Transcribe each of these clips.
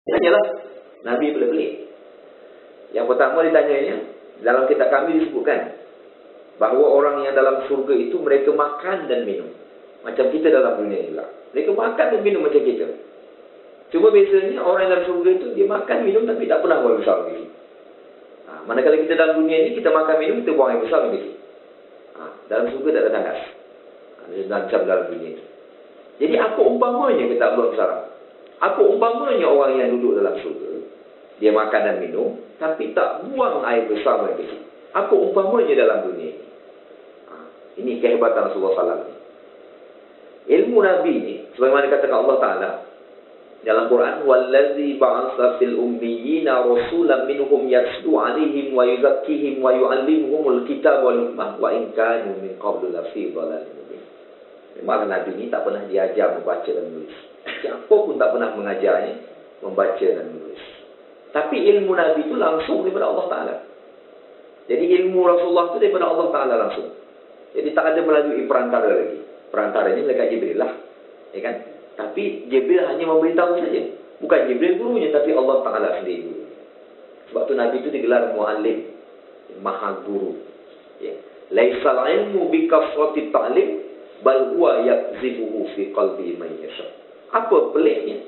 Tanyalah. Nabi pelik-pelik. Yang pertama ditanyanya, dalam kitab kami disebutkan bahawa orang yang dalam surga itu mereka makan dan minum. Macam kita dalam dunia juga. Mereka makan dan minum macam kita. Cuma biasanya orang yang dalam surga itu dia makan, minum tapi tak pernah buang besar lagi. Manakala kita dalam dunia ini, kita makan, minum, kita buang air besar lagi. Dalam surga tak ada tandas. Macam dalam dunia ini. Jadi apa umpamanya kita buang besar? Apa umpamanya orang yang duduk dalam surga, dia makan dan minum, tapi tak buang air besar lagi. Apa umpamanya dalam dunia ini? Ini kehebatan Rasulullah SAW. Ilmu Nabi ini, sebagaimana katakan Allah Ta'ala dalam Quran, "Wallazi ba'atsa fil ummiyina rasulan minhum yatlu 'alaihim wa yuzakkihim wa yu'allimuhumul kitaba wal hikmah wa in kanu min qablu lafi dhalalin mubin." Memang Nabi ini tak pernah diajar membaca dan menulis. Siapa pun tak pernah mengajarnya membaca dan menulis. Tapi ilmu Nabi itu langsung daripada Allah Ta'ala. Jadi ilmu Rasulullah itu daripada Allah Ta'ala langsung. Jadi tak ada melalui perantara lagi. Perantaranya malaikat Jibril lah. Ya kan? Tapi Jibril hanya memberitahu saja. Bukan Jibril gurunya, tapi Allah Ta'ala sendiri. Sebab tu Nabi itu digelar mu'allim. Maha guru. Ya. Laisal ilmu bikasrati ta'lim, bal huwa yakzibuhu fi qalbi man yasha. Apa peliknya?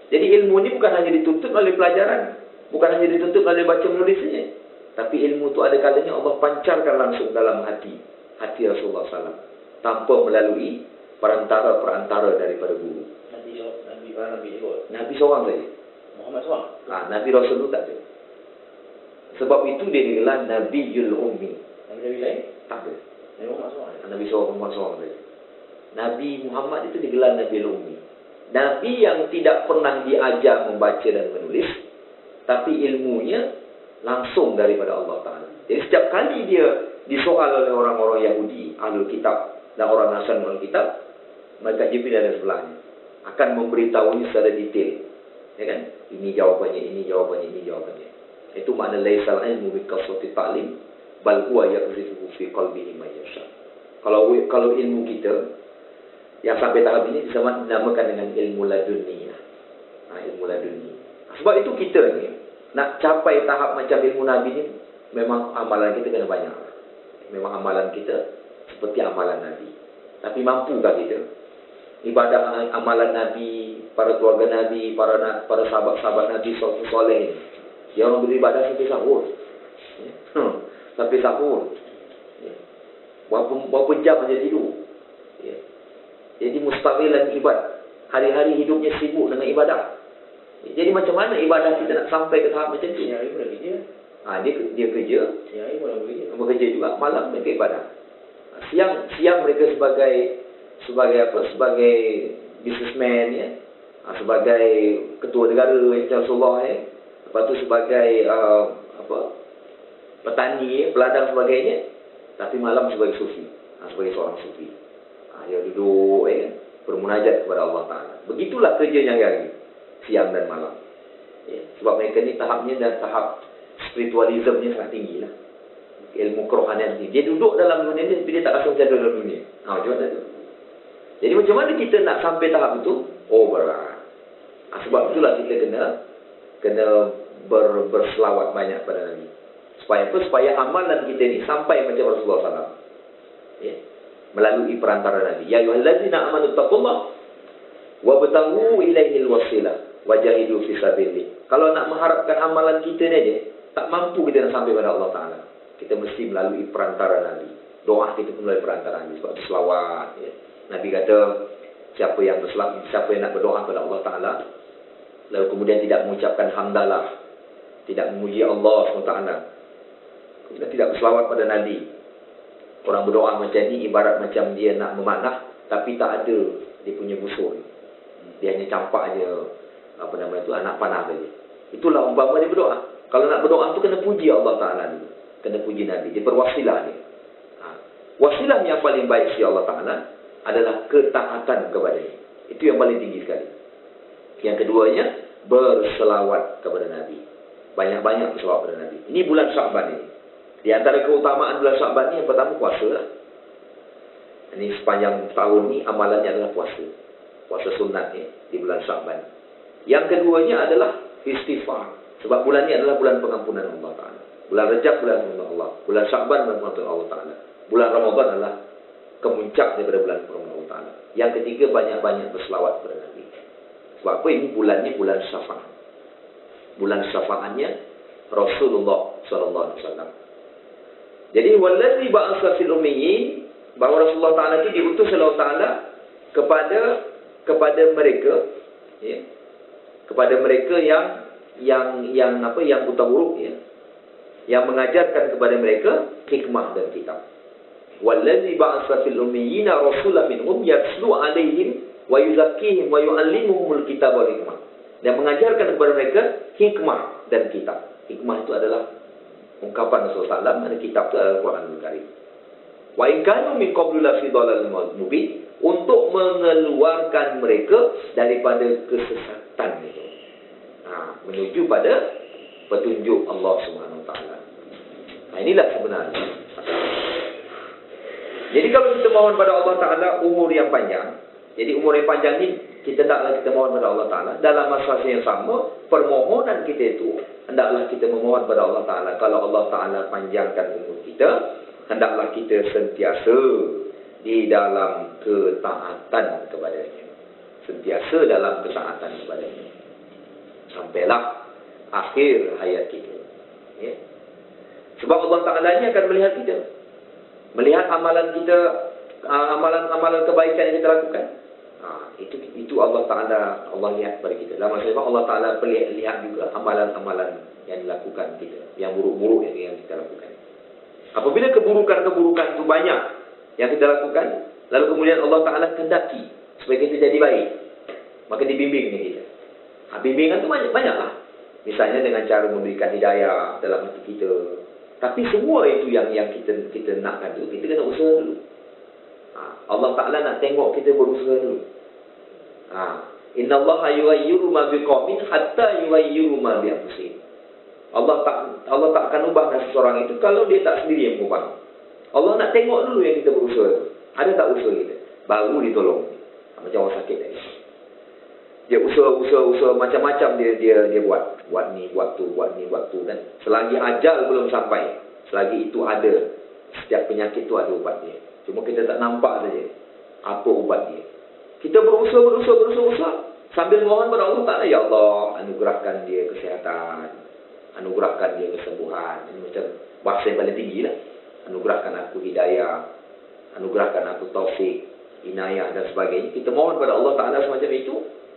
Jadi ilmu ni bukan hanya dituntut oleh pelajaran. Bukan hanya dituntut oleh baca menulisnya. Tapi ilmu tu ada kalanya Allah pancarkan langsung dalam hati Rasulullah SAW. Tanpa melalui perantara-perantara daripada guru. Nabi seorang saja. Muhammad seorang? Nabi Rasul tu tak ada. Sebab itu dia digelar Nabiul Ummi. Nabi lain? Tak ada. Nabi Muhammad seorang? Nabi Muhammad seorang saja. Nabi Muhammad itu digelar Nabiul Ummi. Nabi yang tidak pernah diajar membaca dan menulis, tapi ilmunya langsung daripada Allah Ta'ala. Jadi setiap kali dia disoal oleh orang-orang Yahudi, Ahlul Kitab, dan orang Nasrani Ahlul Kitab, malaikat Jibril ada sebelahnya, akan memberitahunya secara detail. Ya kan? Ini jawapannya, ini jawapannya, ini jawapannya. Itu makna laisal ilmu bikasrati ta'lim, bal huwa yakzifuhu fi qalbihi man yasha. Kalau ilmu kita yang sampai tahap ini dinamakan dengan ilmu laduni. Ilmu laduni. Sebab itu kita ni nak capai tahap macam ilmu Nabi ni, memang amalan kita kena banyak. Memang amalan kita seperti amalan Nabi. Tapi mampukah kita? Ibadah amalan Nabi, para keluarga Nabi, para sahabat-sahabat Nabi soleh. Dia orang beribadah sampai sahur. Sampai sahur. Berapa jam saja tidur. Jadi mustaqilan ibadah. Hari-hari hidupnya sibuk dengan ibadah. Jadi macam mana ibadah kita nak sampai ke tahap macam tu? Dia kerja. Dia kerja. Bekerja juga. Malam mereka ibadah. Siang mereka sebagai businessman, ya. Sebagai ketua negara, Rasulullah, ya. Lepas tu sebagai petani, peladang sebagainya. Tapi malam sebagai sufi. Sebagai seorang sufi. Dia duduk, ya, bermunajat kepada Allah Ta'ala. Begitulah kerjanya hari-hari, siang dan malam. Ya, sebab mereka ni tahapnya dan tahap spiritualismnya sangat tinggi lah. Ilmu kerohanian tinggi. Dia duduk dalam dunia ni, tapi dia tak rasa macam dalam dunia. Macam mana tu? Jadi macam mana kita nak sampai tahap itu? Berat. Sebab itulah kita kena berselawat banyak pada Nabi. Supaya apa? Supaya amalan kita ni sampai macam Rasulullah SAW. Ya. Melalui perantara Nabi. Ya ayyuhallazina amanu taqullah wabtaghu ilaihil wasilah wajahidu fi sabilillah. Kalau nak mengharapkan amalan kita ni aja, tak mampu kita nak sampai pada Allah Ta'ala. Kita mesti melalui perantara Nabi. Doa kita pun melalui perantara Nabi. Sebab itu selawat, ya. Nabi kata, siapa yang nak berdoa kepada Allah Ta'ala, lalu kemudian tidak mengucapkan hamdalah, tidak memuji Allah SWT, kemudian tidak berselawat pada Nabi. Orang berdoa macam ni ibarat macam dia nak memanah, tapi tak ada dia punya busur. Dia hanya campak aja anak panah saja. Itulah umpama dia berdoa. Kalau nak berdoa tu kena puji Allah Ta'ala ni. Kena puji Nabi. Dia berwasilah ni. Wasilah yang paling baik si Allah Ta'ala adalah ketaatan kepada-Nya. Itu yang paling tinggi sekali. Yang keduanya, berselawat kepada Nabi. Banyak-banyak berselawat kepada Nabi. Ini bulan Sya'ban ini. Di antara keutamaan bulan Sya'ban ni, yang pertama puasa lah. Ini sepanjang tahun ni amalannya adalah puasa. Puasa sunat ni di bulan Sya'ban. Yang keduanya adalah istighfar. Sebab bulan ini adalah bulan pengampunan Allah Ta'ala. Bulan Rajab, bulan pengampunan Allah. Bulan Sya'ban, bulan pengampunan Allah Ta'ala. Bulan Ramadan adalah kemuncak daripada bulan pengampunan Allah Ta'ala. Yang ketiga, banyak-banyak berselawat kepada Nabi. Sebab apa? Ini bulannya bulan syafaat. Bulan syafaatnya Rasulullah SAW. Jadi, wallazi ba'asa fil ummiyyin, bahawa Rasulullah Ta'ala itu diutus oleh Allah Ta'ala kepada mereka, ya, kepada mereka yang buta huruf, ya, yang mengajarkan kepada mereka hikmah dan kitab. Wallazi ba'asa fil ummiyyin rasulan minhum yatlu 'alaihim wa yuzakkihim wa yu'allimuhumul kitaba wal hikmah. Dan mengajarkan kepada mereka hikmah dan kitab. Hikmah itu adalah ungkapan Rasulullah SAW, dan kitab itu adalah Al-Quranul Karim. Wa in kanu min qablu la fi dhalalin mubin, untuk mengeluarkan mereka daripada kesesatan itu. Menuju pada petunjuk Allah Subhanahu Wa Taala. Inilah sebenarnya. Jadi kalau kita mohon pada Allah Taala umur yang panjang, jadi umur yang panjang ini kita mohon pada Allah Taala dalam masa yang sama, permohonan kita itu hendaklah kita memohon pada Allah Taala. Kalau Allah Taala panjangkan umur kita, hendaklah kita sentiasa di dalam ketaatan kepadanya. Sentiasa dalam ketaatan kepadanya. Sampailah akhir hayat kita. Ya. Sebab Allah Ta'ala ini akan melihat kita. Melihat amalan kita, amalan-amalan kebaikan yang kita lakukan. Itu Allah Ta'ala, Allah lihat pada kita. Dalam masa Allah Ta'ala lihat juga amalan-amalan yang dilakukan kita. Yang buruk-buruk yang kita lakukan. Apabila keburukan-keburukan itu banyak yang kita lakukan, lalu kemudian Allah Ta'ala kehendaki supaya kita jadi baik, maka dibimbing kita. Bimbingan itu banyak-banyaklah. Misalnya dengan cara memberikan hidayah dalam hati kita. Tapi semua itu yang kita nakkan itu, kita kena usaha dulu. Allah Ta'ala nak tengok kita berusaha dulu. Inna Allah yughayyiru ma biqaumin hatta yughayyiru ma bi anfusihim. Allah tak akan ubah seseorang itu kalau dia tak sendiri yang ubah. Allah nak tengok dulu yang kita berusaha itu. Ada tak usaha kita? Baru ditolong. Macam orang sakit tadi. Dia usaha macam-macam dia buat. Buat ni, buat tu kan. Selagi ajal belum sampai, selagi itu ada, setiap penyakit itu ada ubat dia. Cuma kita tak nampak saja apa ubat dia. Kita berusaha sambil mohon pada Allah Ta'ala, ya Allah, anugerahkan dia kesihatan, anugerahkan dia kesembuhan. Ini macam bahasa yang paling tinggi lah. Anugerahkan aku hidayah, anugerahkan aku taufik, inayah dan sebagainya. Kita mohon pada Allah Ta'ala semacam itu,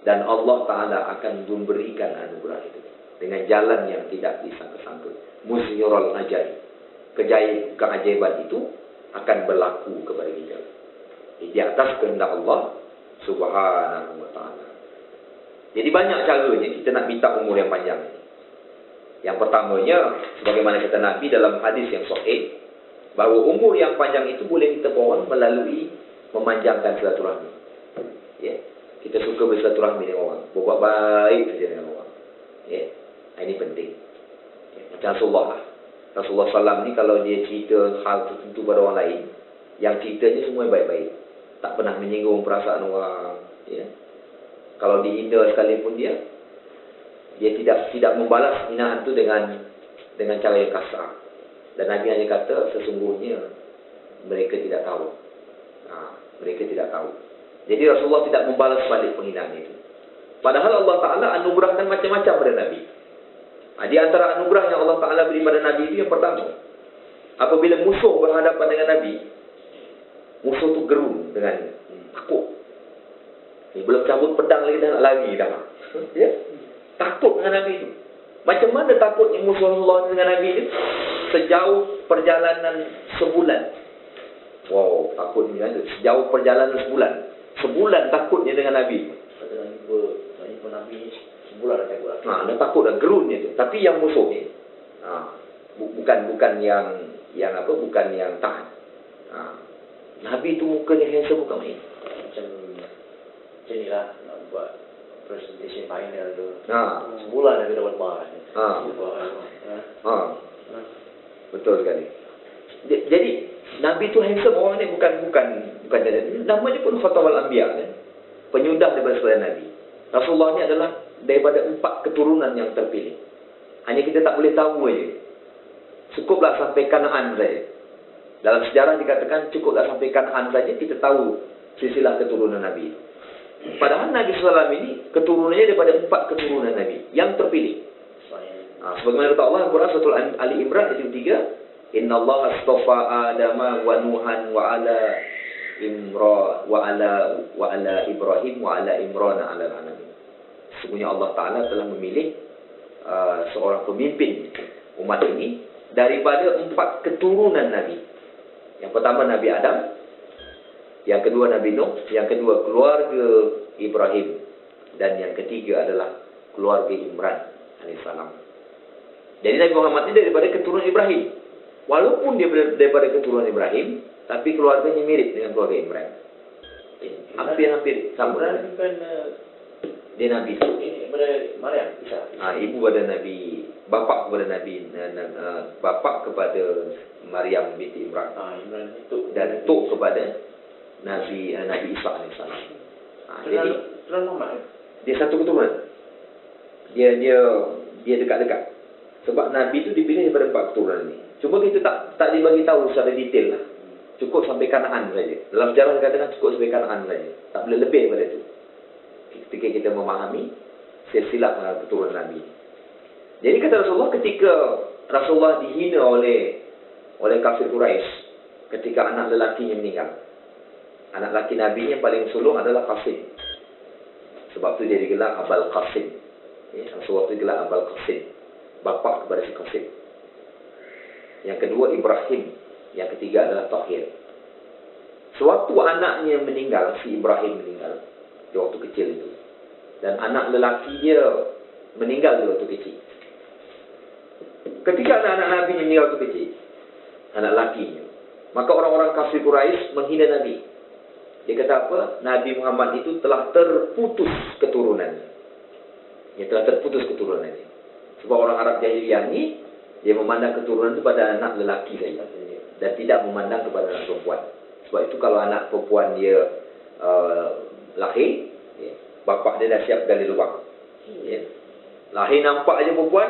dan Allah Ta'ala akan memberikan anugerah itu dengan jalan yang tidak disangka-sangka. Muzhirul ajaib, keajaiban itu akan berlaku kepada kita di atas kehendak Allah Subhanahu Wa Ta'ala. Jadi banyak caranya kita nak minta umur yang panjang. Yang pertamanya, sebagaimana kata Nabi dalam hadis yang sahih, bahawa umur yang panjang itu boleh kita pohon melalui memanjangkan silaturahmi. Ya. Kita suka bersilaturahmi dengan orang, berbuat baik saja dengan orang. Ya. Ini penting. Ya. Macam Rasulullah lah. Rasulullah SAW ni kalau dia cerita hal tertentu pada orang lain, yang ceritanya semua baik-baik. Tak pernah menyinggung perasaan orang. Ya. Kalau dihina sekalipun dia tidak membalas hinaan itu dengan cara yang kasar. Dan Nabi hanya kata sesungguhnya mereka tidak tahu. Mereka tidak tahu. Jadi Rasulullah tidak membalas balik penghinaan itu. Padahal Allah Ta'ala anugerahkan macam-macam pada Nabi. Di antara anugerah yang Allah Ta'ala beri pada Nabi itu yang pertama, apabila musuh berhadapan dengan Nabi, musuh itu gerun dengan takut. Belum cabut pedang lagi dah nak lari dah. Ya? Takut dengan Nabi itu. Macam mana takutnya musuh Allah dengan Nabi itu? Sejauh perjalanan sebulan. Wow, takutnya ada. Sejauh perjalanan sebulan. Sebulan takutnya dengan Nabi. Jumpa Nabi sebulan dah takut. Dah takut dah gerunnya tu. Tapi yang musuh ni, bukan yang tahan. Nabi tu mukanya handsome bukan main. Macam ni lah nak buat presentation final tu. Sebulan dah kita buat barang. Betul sekali. Jadi Nabi tu handsome orang ni bukan namanya pun Khatamul Anbiya kan. Penyudah daripada segala Nabi. Rasulullah ni adalah daripada 4 keturunan yang terpilih. Hanya kita tak boleh tahu saja. Cukuplah sampai Kanaan saja. Dalam sejarah dikatakan cukuplah sampai Kanaan saja kita tahu silsilah keturunan Nabi. Padahal Nabi SAW ini keturunannya daripada 4 keturunan Nabi yang terpilih. Sebagaimana kata Allah dalam Quran surah Ali Imran ayat 3, Inna Allah astafa Adama wa Nuhan wa ala Ibrahim wa ala Imran ala alamin. Sesungguhnya Allah Ta'ala telah memilih seorang pemimpin umat ini daripada 4 keturunan Nabi. Yang pertama Nabi Adam, yang kedua Nabi Nuh, yang kedua keluarga Ibrahim, dan yang ketiga adalah keluarga Imran alaihissalam. Jadi Nabi Muhammad ini daripada keturunan Ibrahim. Walaupun dia daripada keturunan Ibrahim, tapi keluarganya mirip dengan keluarga Imran. Hampir sama. Imran bukan dia Nabi. Ini kepada Maryam, Isa. Ibu kepada Nabi, bapa kepada Nabi, bapa kepada Maryam binti Imran. Imran itu dan tok kepada Nabi Isa alaihissalam. Jadi Muhammad dia satu keturunan. Dia dekat-dekat. Sebab Nabi itu dipilih daripada 4 keturunan ini. Cuma kita tak dibagi tahu secara detail lah. Cukup sampai Kanaan saja. Dalam sejarah dikatakan cukup sampai Kanaan saja. Tak boleh lebih daripada itu. Ketika kita memahami silsilah keturunan Nabi. Jadi kata Rasulullah, ketika Rasulullah dihina oleh kafir Quraisy ketika anak lelakinya meninggal. Anak lelaki Nabi yang paling sulung adalah Qasim. Sebab tu dia digelar Abul Qasim. Rasulullah itu digelar Abul Qasim, bapa kepada si Qasim. Yang kedua Ibrahim, yang ketiga adalah Tahir. Sewaktu anaknya meninggal, si Ibrahim meninggal di waktu kecil itu. Dan anak lelaki dia meninggal di waktu kecil. Ketika anak-anak Nabi meninggal waktu kecil, anak lakinya, maka orang-orang kafir Quraisy menghina Nabi. Dia kata apa? Nabi Muhammad itu telah terputus keturunannya. Dia telah terputus keturunannya. Sebab orang Arab jahiliyah ni, dia memandang keturunan itu pada anak lelaki saja, dan tidak memandang kepada anak perempuan. Sebab itu kalau anak perempuan dia lahir, bapak dia dah siap gali lubang. Lahir nampak aja perempuan,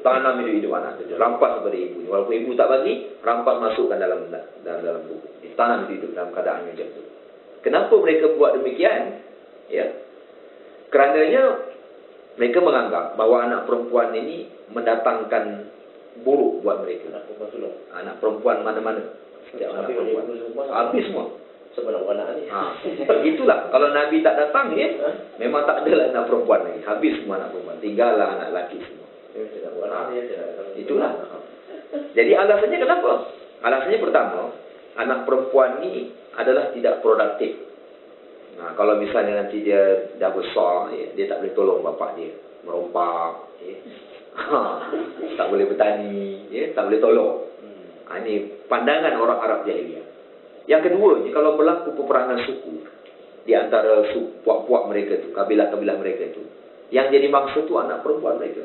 tanam hidup anak tu. Rampas kepada ibu. Walaupun ibu tak bagi, rampas masukkan dalam buku. Tanam hidup dalam keadaan macam tu. Kenapa mereka buat demikian? Kerananya mereka menganggap bahawa anak perempuan ini mendatangkan buruk buat mereka. Anak perempuan mana-mana. Setiap anak perempuan habis semua. Sebab anak ni. Itulah. Kalau Nabi tak datang memang tak adalah anak perempuan lagi. Habis semua anak perempuan. Tinggallah anak lelaki semua. Itulah. Jadi alasannya kenapa? Alasannya pertama, anak perempuan ni adalah tidak produktif. Kalau misalnya nanti dia dah besar, dia tak boleh tolong bapak dia merompak, tak boleh bertani, tak boleh tolong. Ini pandangan orang Arab jahiliyah. Yang kedua, kalau berlaku peperangan suku di antara puak-puak mereka tu, kabilah-kabilah mereka tu, yang jadi mangsa tu anak perempuan mereka.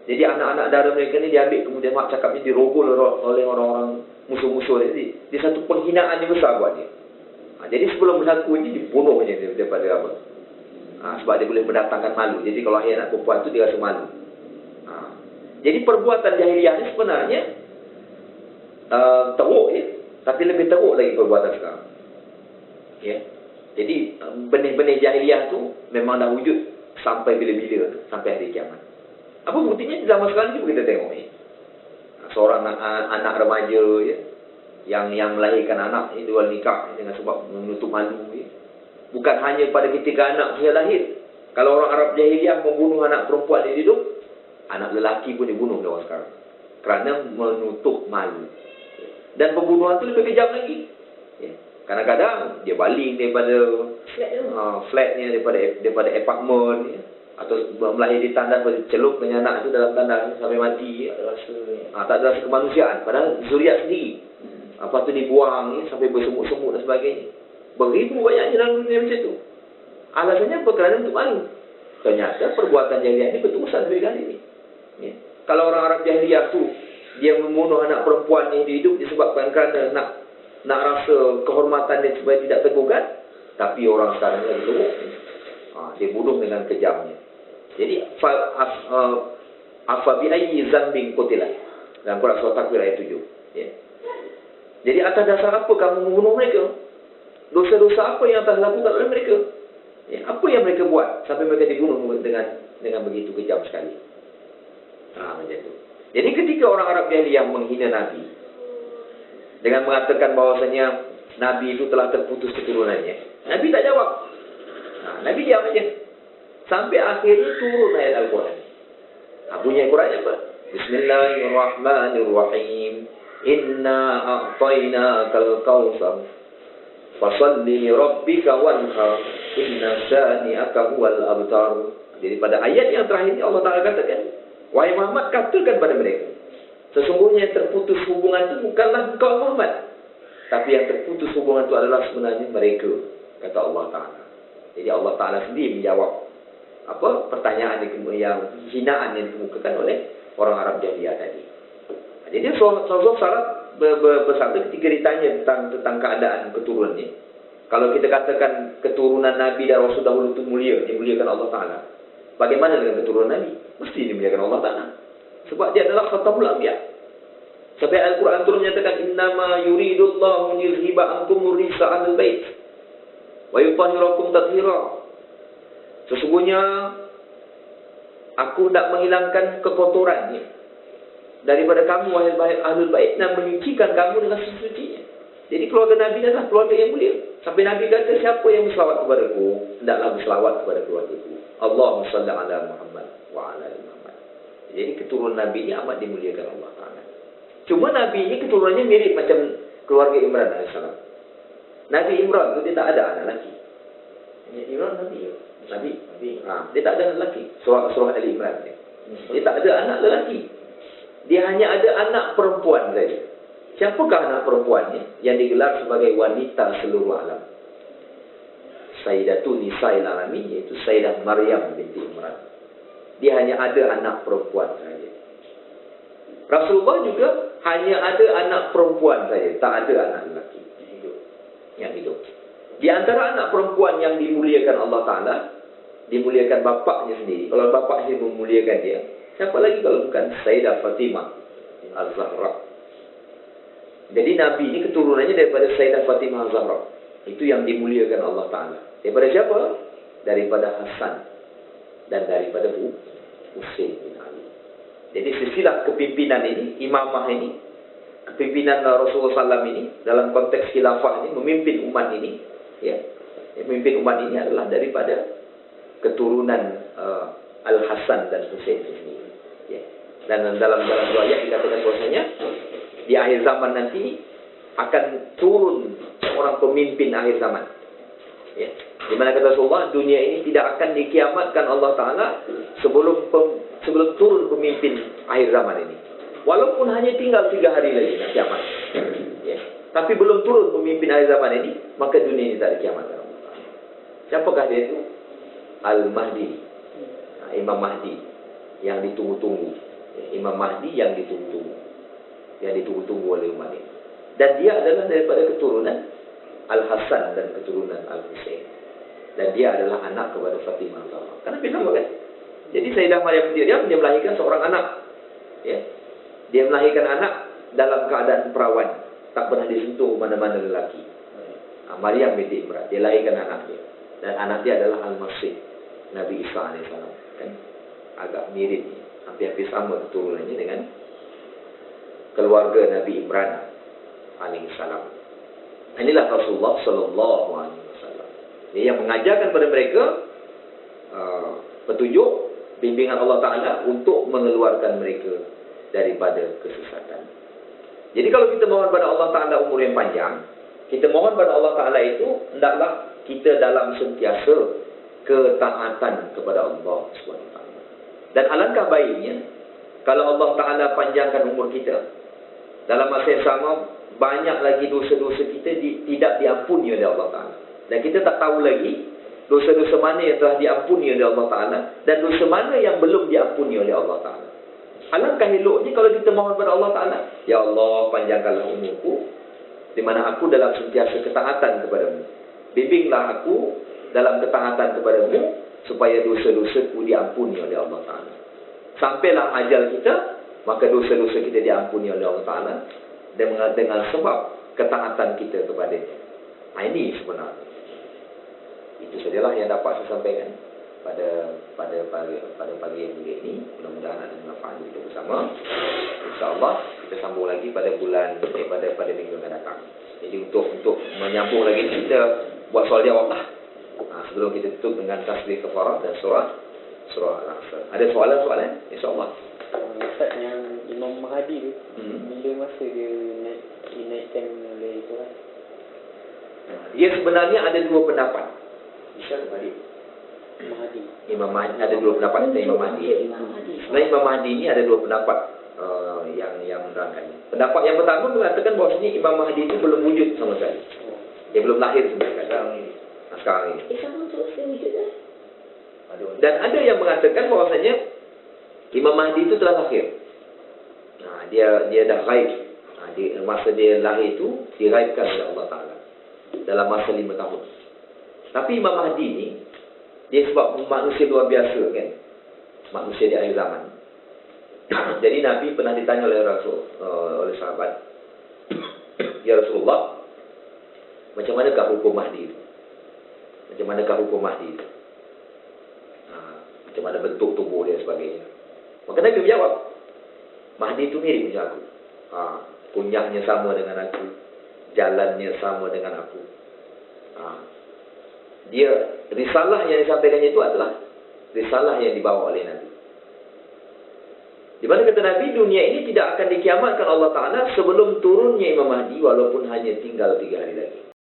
Jadi anak-anak dara mereka ni diambil, kemudian mak cakapnya dirogol oleh orang-orang musuh-musuh ni. Dia satu penghinaan yang besar buat dia. Jadi sebelum berlaku ni dibunuhnya daripada apa? Sebab dia boleh mendatangkan malu. Jadi kalau ayah anak perempuan tu dia rasa malu. Jadi perbuatan jahiliyah ni sebenarnya teruk tapi lebih teruk lagi perbuatan sekarang. Jadi benih-benih jahiliyah tu memang dah wujud sampai bila-bila tu, sampai hari kiamat. Apa buktinya? Zaman sekarang juga kita tengok seorang anak remaja yang melahirkan anak luar nikah dengan sebab menutup malu. Bukan hanya pada ketika anak dia lahir. Kalau orang Arab jahiliyah membunuh anak perempuan dia hidup, anak lelaki pun dibunuh orang sekarang kerana menutup malu. Dan pembunuhan tu lebih kejam lagi. Kadang-kadang dia baling daripada flatnya, daripada apartment, atau melahir di tandas, celup dengan anak itu dalam tandas sampai mati. Tak ada rasa kemanusiaan. Padahal zuriat sendiri. Lepas tu dibuang sampai bersumut-sumut dan sebagainya. Beribu banyaknya dalam dunia macam tu. Alasannya apa? Kerana untuk malu. Ternyata perbuatan jahiliyah ini berterusan sampai kali ini. Kalau orang Arab jahiliyah tu dia membunuh anak perempuan yang hidup disebabkan kerana nak rasa kehormatan dia supaya tidak tergugat. Tapi orang sekarang ni teruk. Dia bunuh dengan kejamnya. Jadi afa bi ayyi dzambin qutila. Dalam Quran surah Takwir ayat 7. Ya. Jadi atas dasar apa kamu membunuh mereka? Dosa-dosa apa yang telah dilakukan oleh mereka? Ya, apa yang mereka buat sampai mereka dibunuh dengan begitu kejam sekali? Macam itu. Jadi ketika orang Arab jahiliyah menghina Nabi dengan mengatakan bahawasanya Nabi itu telah terputus keturunannya, Nabi tak jawab. Nabi diam aja. Sampai akhirnya turun ayat Al-Quran. Bunyi Al-Quran apa? Bismillahirrahmanirrahim. Inna a'tainakal kautsar. Fasalli li rabbika wanhar. Inna syani'aka huwal abtar. Jadi pada ayat yang terakhir ini Allah Ta'ala katakan, wahai Muhammad, katakan pada mereka, sesungguhnya yang terputus hubungan itu bukanlah engkau Muhammad, tapi yang terputus hubungan itu adalah sebenarnya mereka, kata Allah Ta'ala. Jadi Allah Ta'ala sendiri menjawab pertanyaan yang hinaan yang dikemukakan oleh orang Arab jahiliyah tadi. Jadi Rasulullah SAW bersabda ketika ditanya tentang keadaan keturunannya. Kalau kita katakan keturunan Nabi dan Rasul dahulu itu mulia, dimuliakan Allah Ta'ala, bagaimana dengan keturunan Nabi? Mesti dimuliakan Allah Ta'ala, sebab dia adalah khatamul anbiya. Sampai Al-Quran turun menyatakan, innama yuridullahu yuzhiba ankumur risa ahlul bait wa yutahhirakum tathira. Sesungguhnya aku tak menghilangkan kekotorannya daripada kamu wahai ahlul bait, dan menyucikan kamu dengan sesucinya. Jadi keluarga Nabi adalah keluarga yang mulia. Sampai Nabi kata, siapa yang berselawat kepadaku, hendaklah berselawat kepada keluargaku. Allahumma salli ala Muhammad wa ala ali Muhammad. Jadi keturunan Nabi ini amat dimuliakan Allah Ta'ala. Cuma Nabi ini keturunannya mirip macam keluarga Imran AS. Nabi Imran itu dia tak ada anak lelaki. Imran Nabi. Dia tak ada anak lelaki. Surah Ali Imran. Dia tak ada anak lelaki. Dia hanya ada anak perempuan saja. Siapakah anak perempuannya? Yang digelar sebagai wanita seluruh alam. Sayyidatun Nisa'il Alamin, yaitu Sayyidah Maryam binti Imran. Dia hanya ada anak perempuan saja. Rasulullah juga hanya ada anak perempuan saja, tak ada anak lelaki yang hidup. Di antara anak perempuan yang dimuliakan Allah Ta'ala, dimuliakan bapaknya sendiri. Kalau bapaknya memuliakan dia, siapa lagi kalau bukan Sayyidah Fatimah Az-Zahra. Jadi Nabi ini keturunannya daripada Sayyidah Fatimah Az-Zahra. Itu yang dimuliakan Allah Ta'ala. Daripada siapa? Daripada Hasan dan daripada Husain bin Ali. Jadi silsilah kepimpinan ini, imamah ini, kepimpinan Rasulullah SAW ini, dalam konteks khilafah ini, memimpin umat ini, ya, memimpin umat ini adalah daripada keturunan Al-Hasan dan Husain ini. Ya. Dan dalam riwayat dikatakan bahwasanya di akhir zaman nanti akan turun seorang pemimpin akhir zaman. Ya. Di mana kata Rasulullah, dunia ini tidak akan dikiamatkan Allah Ta'ala sebelum turun pemimpin akhir zaman ini. Walaupun hanya tinggal 3 hari lagi nak kiamat. Ya. Tapi belum turun pemimpin akhir zaman ini, maka dunia ini tak dikiamatkan Allah Ta'ala. Siapakah dia itu? Al-Mahdi. Imam Mahdi yang ditunggu-tunggu. Ya, Imam Mahdi yang ditunggu-tunggu. Yang ditunggu-tunggu oleh umat ini. Dan dia adalah daripada keturunan Al-Hasan dan keturunan Al-Husain. Dan dia adalah anak kepada Fatimah Zahra. Karena sama kan? Jadi Sayyidah Maryam dia melahirkan seorang anak. Ya. Dia melahirkan anak dalam keadaan perawan. Tak pernah disentuh mana-mana lelaki. Maryam binti Imran. Dia lahirkan anak dia. Dan anak dia adalah Al-Masih, Nabi Isa AS. Kan? Agak mirip. Hampir-hampir sama keturunannya dengan keluarga Nabi Imran alaihissalam. Inilah Rasulullah sallallahu alaihi wasallam. Dia yang mengajarkan kepada mereka petunjuk, bimbingan Allah Ta'ala untuk mengeluarkan mereka daripada kesesatan. Jadi kalau kita mohon pada Allah Ta'ala umur yang panjang, kita mohon pada Allah Ta'ala itu, hendaklah kita dalam sentiasa ketaatan kepada Allah SWT. Dan alangkah baiknya kalau Allah Ta'ala panjangkan umur kita, dalam masa yang sama banyak lagi dosa-dosa kita tidak diampuni oleh Allah Ta'ala. Dan kita tak tahu lagi dosa-dosa mana yang telah diampuni oleh Allah Ta'ala dan dosa mana yang belum diampuni oleh Allah Ta'ala. Alangkah eloknya kalau kita mohon kepada Allah Ta'ala, ya Allah, panjangkanlah umurku, di mana aku dalam sentiasa ketaatan kepadamu. Bimbinglah aku dalam ketaatan kepadamu, supaya dosa-dosa itu diampuni oleh Allah Ta'ala. Sampailah ajal kita, maka dosa-dosa kita diampuni oleh Allah Ta'ala dengan sebab ketaatan kita kepadanya. Ini sebenarnya. Itu sajalah yang dapat saya sampaikan pada pagi yang mulia ini. Mudah-mudahan ada manfaat kita bersama. InsyaAllah kita sambung lagi pada pada minggu yang akan datang. Jadi untuk menyambung lagi kita buat soal jawab lah. Sebelum kita tutup dengan tasbih kafarah dan surah Al-Asr. Ada soalan? InsyaAllah. Ustaz, yang Imam Mahdi tu, bila masa dia dinaikkan oleh Tuhan? Dia sebenarnya ada dua pendapat. Imam Mahdi ada dua pendapat tentang Imam Mahdi. Sebenarnya Imam Mahdi ini ada dua pendapat yang menerangkannya. Pendapat yang pertama mengatakan bahawasanya Imam Mahdi itu belum wujud sama sekali. Dia belum lahir sebenarnya. Sekarang ini. Dan ada yang mengatakan bahawasanya Imam Mahdi itu telah lahir. Dia dah ghaib. Masa dia lahir itu diraibkan oleh Allah Ta'ala dalam masa 5 tahun. Tapi Imam Mahdi ni, dia sebab manusia luar biasa kan, manusia di akhir zaman. Jadi Nabi pernah ditanya oleh sahabat, ya Rasulullah, macam manakah hukum Mahdi itu? Macam manakah hukum Mahdi itu? Macam mana bentuk tubuh dia sebagainya. Maka Nabi menjawab, Mahdi itu mirip macam aku. Kunyahnya sama dengan aku, jalannya sama dengan aku. Dia, risalah yang disampaikannya itu adalah risalah yang dibawa oleh Nabi. Di mana kata Nabi, dunia ini tidak akan dikiamatkan Allah Ta'ala sebelum turunnya Imam Mahdi, walaupun hanya tinggal 3 hari lagi.